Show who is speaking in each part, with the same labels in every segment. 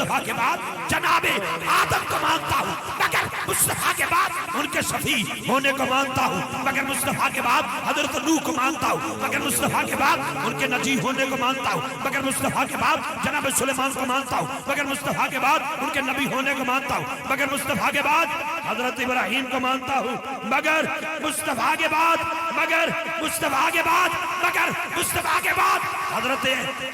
Speaker 1: مصطفیٰ کے بعد جناب آدم کو مانتا ہوں مگر مصطفیٰ کے بعد ان کے شفیع ہونے کو مانتا ہوں مگر مصطفیٰ کے بعد حضرت نوح کو مانتا ہوں مگر مصطفیٰ کے بعد ان کے نجی ہونے کو مانتا ہوں مگر مصطفیٰ کے بعد جناب سلیمان کو مانتا ہوں مگر مصطفیٰ کے بعد ان کے نبی ہونے کو مانتا ہوں مگر مصطفیٰ کے بعد حضرت ابراہیم کو مانتا ہوں مگر مصطفیٰ کے بعد مگر مصطفیٰ کے بعد مگر مصطفیٰ کے بعد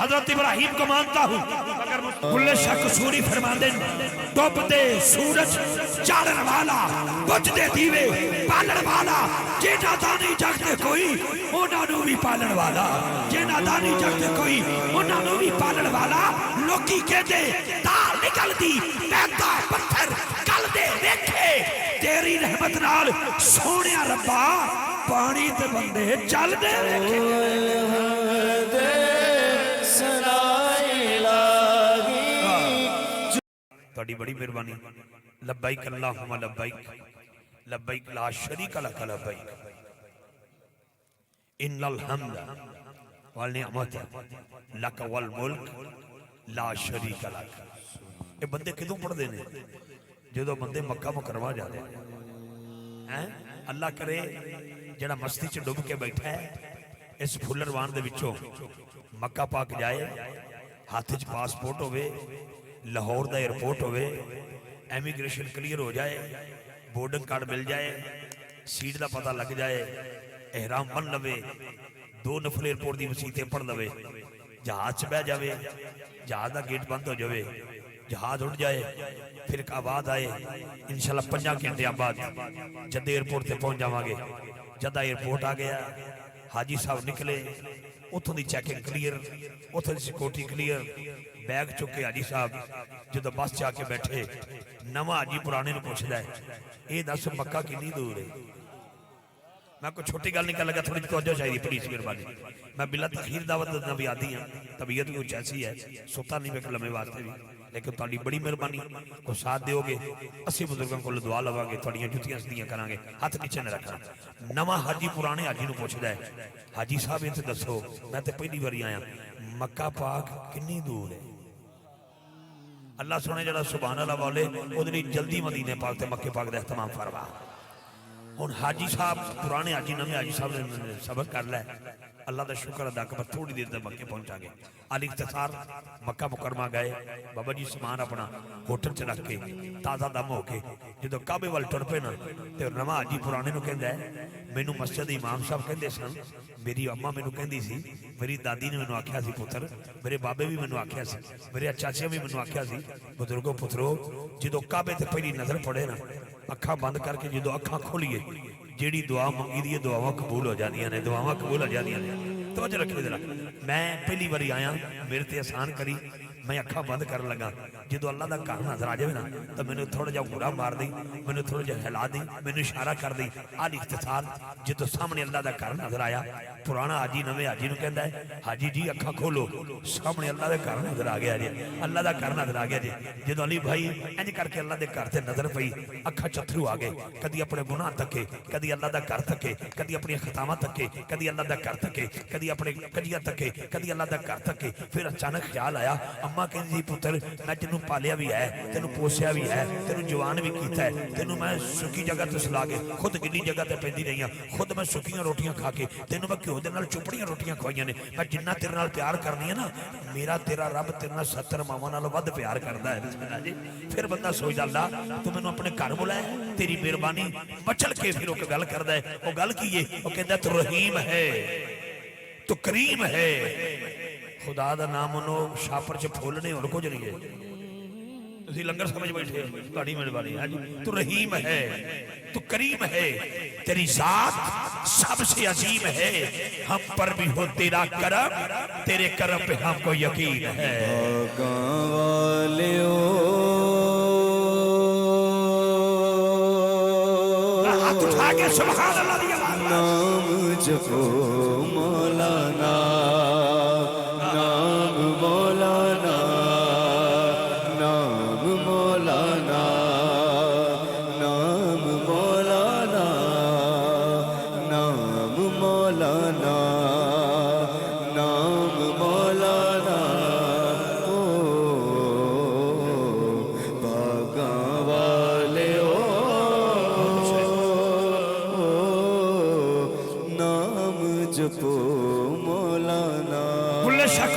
Speaker 1: حضرت ابراہیم کو مانتا ہوں مگر کل شک سوری فرما دیں ڈوبتے سورج چاڑن والا بجھدے دیوے پالن والا جے نادانی جگتے کوئی انہاں نوں بھی پالن والا جے نادانی جگتے کوئی انہاں نوں بھی پالن والا لوکی کہندے تار نکل دی پیدا پتھر کل دے ویکھے تیری رحمت نال سونیا ربا پانی تے بندے چل دے تھوڑی بڑی مہربانی لبیک اللہم لبیک لبیک لا شریک لک لبیک ان الحمد والنعمت لک والملک لا شریک لک. یہ بندے کدوں پڑھ دینے جدو بندے مکہ مکرمہ جا دے ہیں. اللہ کرے جڑا مستی چ ڈب کے بیٹھا ہے اس پھولر وان دے وچوں مکہ پاک جائے ہاتھ چ پاسپورٹ ہوئے لاہور دا ایئرپورٹ ہوئے ایمیگریشن کلیئر ہو جائے بورڈنگ کارڈ مل جائے سیٹ دا پتہ لگ جائے احرام بن لوے 2 نفل ایئرپورٹ دی مسیتیں پڑھ لوے جہاز چ بہ جاوے جہاز دا گیٹ بند ہو جاوے جہاز اڑ جائے پھر ایک آباد آئے انشاءاللہ 5 گھنٹے بعد جدہ ایئرپورٹ تے پہنچ جاواں گے. جدہ ایئرپورٹ آ گیا حاجی صاحب نکلے اتھوں دی چیکنگ کلیئر اتھوں دی سیکورٹی کلیئر بیگ چکے حاجی صاحب جدو بس چاہ کے بیٹھے نواں حاجی پرانے نو پوچھدا ہے اے دس مکہ کنی دور ہے. میں کوئی چھوٹی گل نہیں کر لگا تھوڑی توجہ چاہیے پلیز مہربانی. میں بلا تاخیر دعوت دینا بھی آدھی ہوں طبیعت بھی کچھ ایسی ہے سوتا نہیں میں لمے واسطے بھی لیکن تھوڑی بڑی مہربانی کو ساتھ دیو گے اسی بزرگوں کو دعا لواں گے تھوڑیاں جتیاں سدیاں کران گے ہاتھ نیچے نہ رکھنا. نواں حاجی پرانے حاجی نو پوچھدا ہے حاجی صاحب یہ دسو میں تے پہلی باری آیا مکہ پاک کنی دور ہے. اللہ سونے جڑا سبحان اللہ بولے ادھر جلدی مدینے پاک تے مکے پاک دا اہتمام فرما. ہن حاجی صاحب پرانے حاجی نویں حاجی صاحب نے سبق کر لے اللہ دا شکر ادا کر تھوڑی دیر تک مکے پہنچا گے. علی اختصار مکہ مکرمہ گئے بابا جی سامان اپنا ہوٹل چ رکھ کے تازہ دم ہو کے جدو کعبے وال ٹر پے نا تے نواں حاجی پرانے نو کہندا ہے مینوں مسجد امام صاحب کہندے سن میری اما مینوں کہندی سی میری دادی نے مینوں آکھیا سی پتر میرے بابے بھی مینوں آکھیا سی میرے چاچے بھی مینوں آکھیا سی بزرگو پترو جدو کعبے تے پہلی نظر پڑے نا اکھاں بند کر کے جدو اکھاں کھولیے جیڑی دعا منگی دی دعاواں قبول ہو جاندیاں نے دعاواں قبول ہو جاندیاں نے. توجہ رکھے ذرا میں پہلی باری آیا میرے تے آسان کری میں اکھاں بند کر لگا جدو اللہ دا گھر نظر آ جائے نا تو مینوں تھوڑا جہا گھورا مار دی مینوں تھوڑا جہا ہلا دی مینوں اشارہ کر دی. علی اختصار جدو سامنے اللہ دا گھر نظر آیا پرانا حاجی نویں حاجی نو کہندا ہے حاجی جی اکھاں کھولو سامنے اللہ دا گھر نظر آ گیا جی اللہ دا گھر نظر آ گیا جی. جدو علی بھائی انج کر کے اللہ دے گھر تے نظر پئی اکھاں چتھرو آ گئے کدی اپنے گناہ تکے کدی اللہ دا گھر تکے کدی اپنی خطاواں تکے کدی اللہ دا گھر تکے کدی اپنے کجیاں تکے کدی اللہ دا گھر تکے. پھر اچانک خیال آیا اما کہندی پتر میں تینوں پالیا بھی ہے تینوں پوسیا بھی ہے تینوں جوان بھی کیتا ہے تینوں میں سکی جگہ تے سلا کے خود گلی جگہ تے پیندی رہی ہوں خود میں سکیاں روٹیاں کھا کے تینوں میں گھیو دے نال چپڑیاں روٹیاں کھوائیاں نے میں جنہ تیرے نال پیار کرنی ہے نا میرا تیرا رب تیرے نال 70 ماواں نال ود پیار کردا ہے. بسم اللہ جی. پھر بندہ سوچدا اللہ تو مینوں اپنے گھر بلایا تیری مہربانی مچل کے پھر وہ گل کردا ہے وہ گل کی ہے وہ کہندا تو رحیم ہے تو کریم ہے خدا دا نام انو شاپر چ پھولنے اور کچھ نہیں ہے تسی لنگر سمجھ بیٹھے تہاڈی مہربانی ہے جی. تو رحیم ہے تو کریم ہے تیری ذات سب سے عظیم ہے ہم پر بھی ہو تیرا کرم تیرے کرم پہ ہم کو یقین ہے. ہاتھ اٹھا کے سبحان اللہ دی آواز
Speaker 2: نام جپو مولانا نام مولانا نام مولانا نام مولانا نام مولانا نام مولانا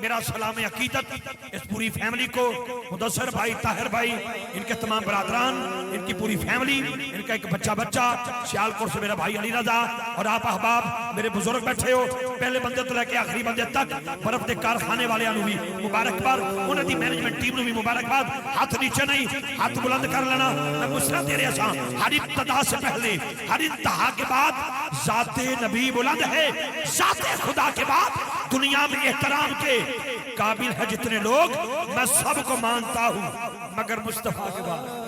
Speaker 1: میرا سلام عقیدت اس پوری فیملی کو، مدثر بھائی، طاہر بھائی، ان کے تمام برادران، ان کی پوری فیملی، ان کا ایک بچہ سیالکوٹ سے میرا بھائی علی رضا، اور آپ احباب میرے بزرگ بیٹھے ہو، پہلے بندے تو لے کے آخری بندے تک، برف دے کارخانے والے انہوں بھی مبارکباد، انہوں دی مینجمنٹ ٹیم نو بھی مبارکباد. ہاتھ نیچے نہیں، ہاتھ بلند کر لینا. میں گسرا دے رہا سا، ہر ابتدا سے پہلے ہر انتہا کے بعد ذات نبی بلند ہے، ذات خدا کے بعد دنیا میں احترام کے قابل ہے جتنے لوگ، میں سب کو مانتا ہوں مگر مصطفیٰ کے بعد.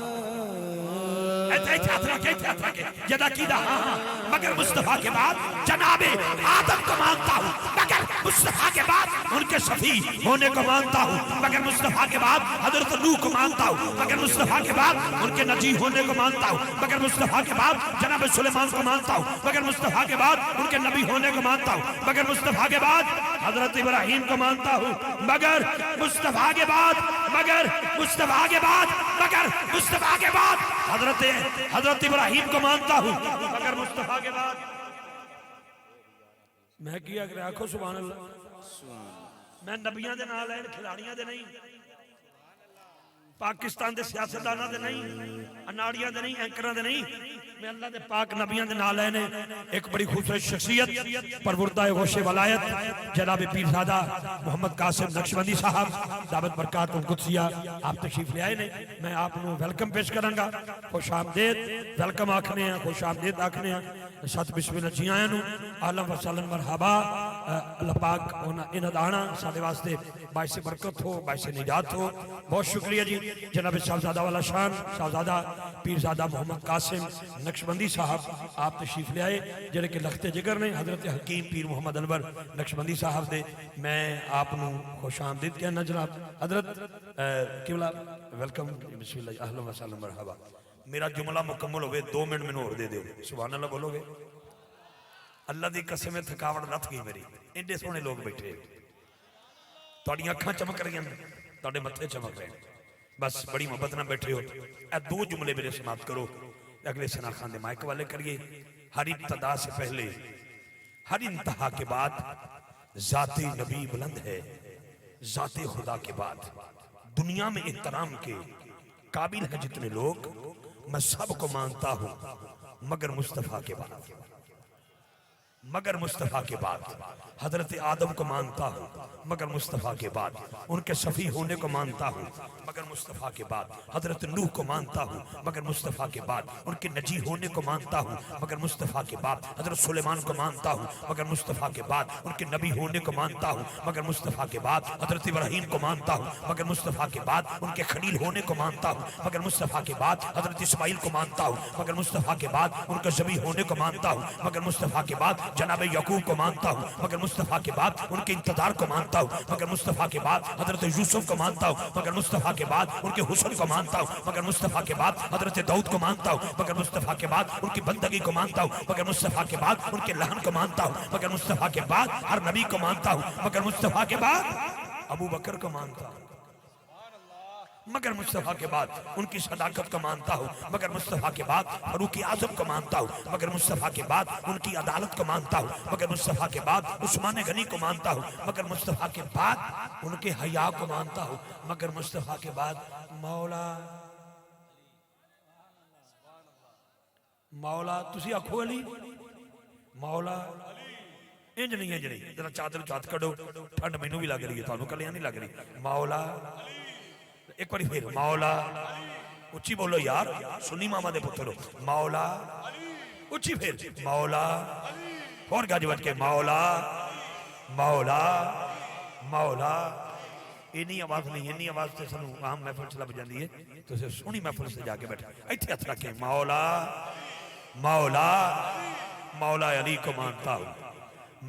Speaker 1: جدا کیدہ ہاں مگر مصطفیٰ کے بعد جناب آدم کو مانتا ہوں مگر مصطفیٰ کے بعد ان کے شفیع ہونے کو مانتا ہوں مگر مصطفیٰ کے بعد حضرت نوح کو مانتا ہوں مگر مصطفیٰ کے بعد ان کے نجی ہونے کو مانتا ہوں مگر مصطفیٰ کے بعد جناب سلیمان کو مانتا ہوں مگر مصطفیٰ کے بعد ان کے نبی ہونے کو مانتا ہوں مگر مصطفیٰ کے بعد حضرت ابراہیم کو مانتا ہوں مگر مصطفیٰ کے بعد مگر مصطفیٰ کے بعد مگر مصطفیٰ کے بعد حضرت ابراہیم کو مانتا ہوں مگر مصطفیٰ کے بعد. میں کیا کہ آنکھو سبحان اللہ، میں نبیاں دے نال ہیں، کھلاڑیاں دے نہیں، پاکستان دے سیاستداناں دے نہیں، اناڑیاں دے نہیں، اینکراں دے نہیں، میں اللہ دے پاک نبیاں دے نال ہیں. ایک بڑی خوبصورت شخصیت پروردہ غوث ولایت جناب پیرزادہ محمد قاسم نقشبندی صاحب دعوت برکات القدسیہ آپ تشریف لے آئے نے. میں آپ کو ویلکم پیش کروں گا. خوش آمدید ویلکم آکھنے ہیں، خوش آمدید آکھنے ہیں. ساتھ بسم اللہ جی آئے نو اہلا و سہلا مرحبا. اللہ پاک انہاں دا آنا ساڈے واسطے باعث برکت ہو، باعث نجات ہو. بہت شکریہ جی جناب صاحبزادہ والا شان صاحبزادہ پیرزادہ محمد قاسم نقشبندی صاحب آپ تشریف لے آئے جڑے کہ لخت جگر نے حضرت حکیم پیر محمد انور نقشبندی صاحب دے. میں آپ نو خوش آمدید کہنا جناب حضرت قبلہ ویلکم. بسم اللہ اہلا و سہلا مرحبا. میرا جملہ مکمل ہوئے 2 منٹ میں اور دے دے سبحان اللہ بولو گے. اللہ دی قسم میں تھکاوٹ رت گئی میری، ایڈے سونے لوگ بیٹھے، تھوڑی اکھاں چمک رہی ہیں، تھوڑے متھے چمک رہے ہیں، بس بڑی محبت نہ بیٹھے ہو. اے 2 جملے میرے سماعت کرو، اگلے سنا خان دے مائک والے کریے. ہر ابتدا سے پہلے ہر انتہا کے بعد ذات نبی بلند ہے، ذات خدا کے بعد دنیا میں احترام کے قابل ہے جتنے لوگ، میں سب کو مانتا ہوں مگر مصطفیٰ کے بعد مگر مصطفیٰ کے بعد حضرت آدم کو مانتا ہوں مگر مصطفیٰ کے بعد ان کے شفیع ہونے کو مانتا ہوں مگر مصطفیٰ کے بعد حضرت نوح کو مانتا ہوں مگر مصطفیٰ کے بعد ان کے نجی ہونے کو مانتا ہوں مگر مصطفیٰ کے بعد حضرت سلیمان کو مانتا ہوں مگر مصطفیٰ کے بعد ان کے نبی ہونے کو مانتا ہوں مگر مصطفیٰ کے بعد حضرت ابراہیم کو مانتا ہوں مگر مصطفیٰ کے بعد ان کے خلیل ہونے کو مانتا ہوں مگر مصطفیٰ کے بعد حضرت اسماعیل کو مانتا ہوں مگر مصطفیٰ کے بعد ان کے ذبیح ہونے کو مانتا ہوں مگر مصطفیٰ کے بعد جناب یعقوب کو مانتا ہوں مگر مصطفیٰ کے بعد ان کے انتظار کو مانتا ہوں مگر مصطفیٰ کے بعد حضرت یوسف کو مانتا ہوں مگر مصطفیٰ کے بعد ان کے حسن کو مانتا ہوں مگر مصطفیٰ کے بعد حضرت داؤد کو مانتا ہوں مگر مصطفیٰ کے بعد ان کی بندگی کو مانتا ہوں مگر مصطفیٰ کے بعد ان کے لہن کو مانتا ہوں مگر مصطفیٰ کے بعد ہر نبی کو مانتا ہوں مگر مصطفیٰ کے بعد ابو بکر کو مانتا ہوں مگر مصطفیٰ کے بعد ان کی صداقت کو مانتا ہوں مگر مصطفیٰ کے بعد فاروق اعظم کو مانتا ہوں مگر مصطفیٰ کے بعد ان کی عدالت کو مانتا ہوں مگر مصطفیٰ کے بعد عثمان غنی کو مانتا ہوں مگر مصطفیٰ کے بعد ان کے حیا کو مانتا ہوں مگر مصطفیٰ کے بعد مولا تسی آکھو علی مولا انج نہیں ذرا چادر چات کڈو ٹھنڈ مینوں بھی لگ رہی ہے تانوں کلیاں نہیں لگ رہی. مولا ایک باری پھر مولا اچھی بولو یار سنی ماما دے پترو مولا اچھی پھر مولا اور گاج بٹ کے مولا مولا مولا. اینی آواز نہیں، اینی آواز سے سنو عام محفل چلا بجاندی ہے تو اسے سونی محفل سے جا کے بیٹھا ایتھے ہتھ رکھے مولا مولا مولا علی کو مانتا ہوں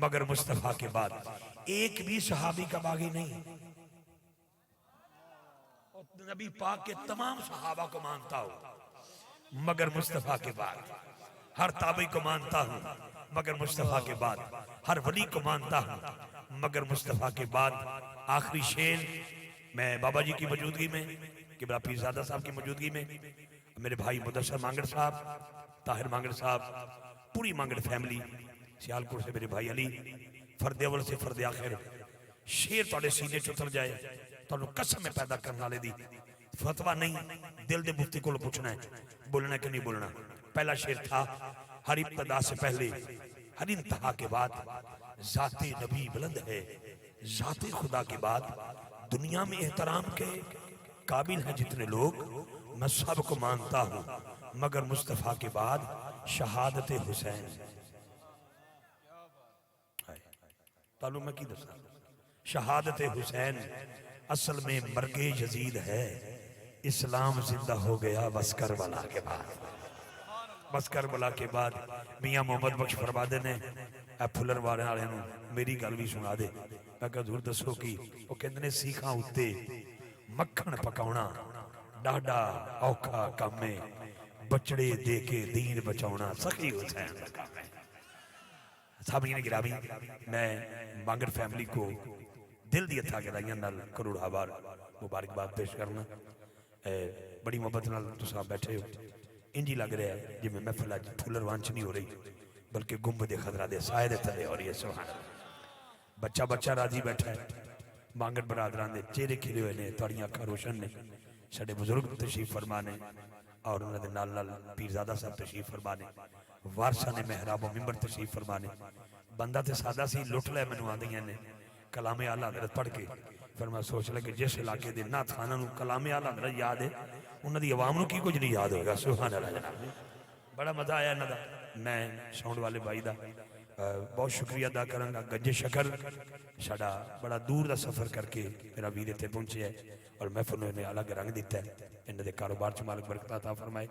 Speaker 1: مگر مصطفیٰ کے بعد ایک بھی صحابی کا باغی نہیں. نبی پاک کے تمام صحابہ کو مانتا ہوں مگر مصطفیٰ کے بعد ہر تابعی کو مانتا ہوں مگر مصطفیٰ کے بعد ہر ولی کو مانتا ہوں مگر مصطفیٰ کے بعد آخری شیر میں بابا جی کی موجودگی میں قبلہ پیرزادہ صاحب کی موجودگی میں میرے بھائی مدثر مانگڑ صاحب، طاہر مانگڑ صاحب، پوری مانگڑ فیملی، سیالکوٹ سے میرے بھائی علی، فرد اول سے فرد آخر شیر تھوڑے سینے چ اتر جائے تھانوں قسم ہے پیدا کرنے والے دی فتوا نہیں دل دے مفتی کو پوچھنا ہے بولنا ہے کہ نہیں بولنا پہلا شیر تھا ہر ابتدا سے پہلے ہر انتہا کے بعد ذات نبی بلند ہے ذات خدا کے بعد دنیا میں احترام کے قابل ہیں جتنے لوگ میں سب کو مانتا ہوں مگر مصطفیٰ کے بعد شہادت حسین تعلق میں کی دستا شہادت حسین اصل میں مرگ یزید ہے اسلام زندہ ہو گیا بس کربلا کے بعد بس کربلا کے بعد میاں محمد بخش فرما دے نے اے پھلر والے میری گل بھی سنا دے میں کہا حضور دسو کی وہ کہندے نے سیکھاں اتے مکھن پکاونا ڈاڈا اوکھا کام ہے بچڑے دے کے دین بچاونا سخی حسین کا کام ہے سامعین گرامی میں مانگڑ فیملی کو دل دی اتھا گدائیاں نال کروڑا بار مبارکباد پیش کرنا بڑی محبت نال تساں بیٹھے ہو انجی لگ رہا ہے جی میں محفل اج پھولر وانچ نہیں ہو رہی بلکہ گنبد خضرا دے سائے دے تلے ہو رہی ہے سبحان اللہ بچہ بچہ راضی بیٹھا ہے مانگڑ برادران دے چہرے کھلے ہوئے نے تھوڑیاں اکھاں روشن نے ساڈے بزرگ تشریف فرما نے اور انہاں دے نال نال پیرزادہ صاحب تشریف فرما نے وارثاں نے محراب و منبر تشریف فرما نے بندہ تے سادہ سی لٹ لے مینوں آندیاں نے کلام اعلیٰ حضرت پڑھ کے پھر میں سوچ لے کہ جس علاقے دے نات خانہ نو کلام اعلیٰ حضرت یاد ہے انہاں دی عوام نو کی کچھ نہیں یاد ہوگا سبحان اللہ جناب بڑا مزہ آیا انہاں دا میں ساؤنڈ والے بھائی دا بہت شکریہ ادا کروں گا گجے شکر ساڈا بڑا دور دا سفر کر کے میرا ویر اتنے پہنچے ہے اور محفل نے الگ رنگ دیتا ہے انہاں دے کاروبار چ مالک برکت عطا فرمائے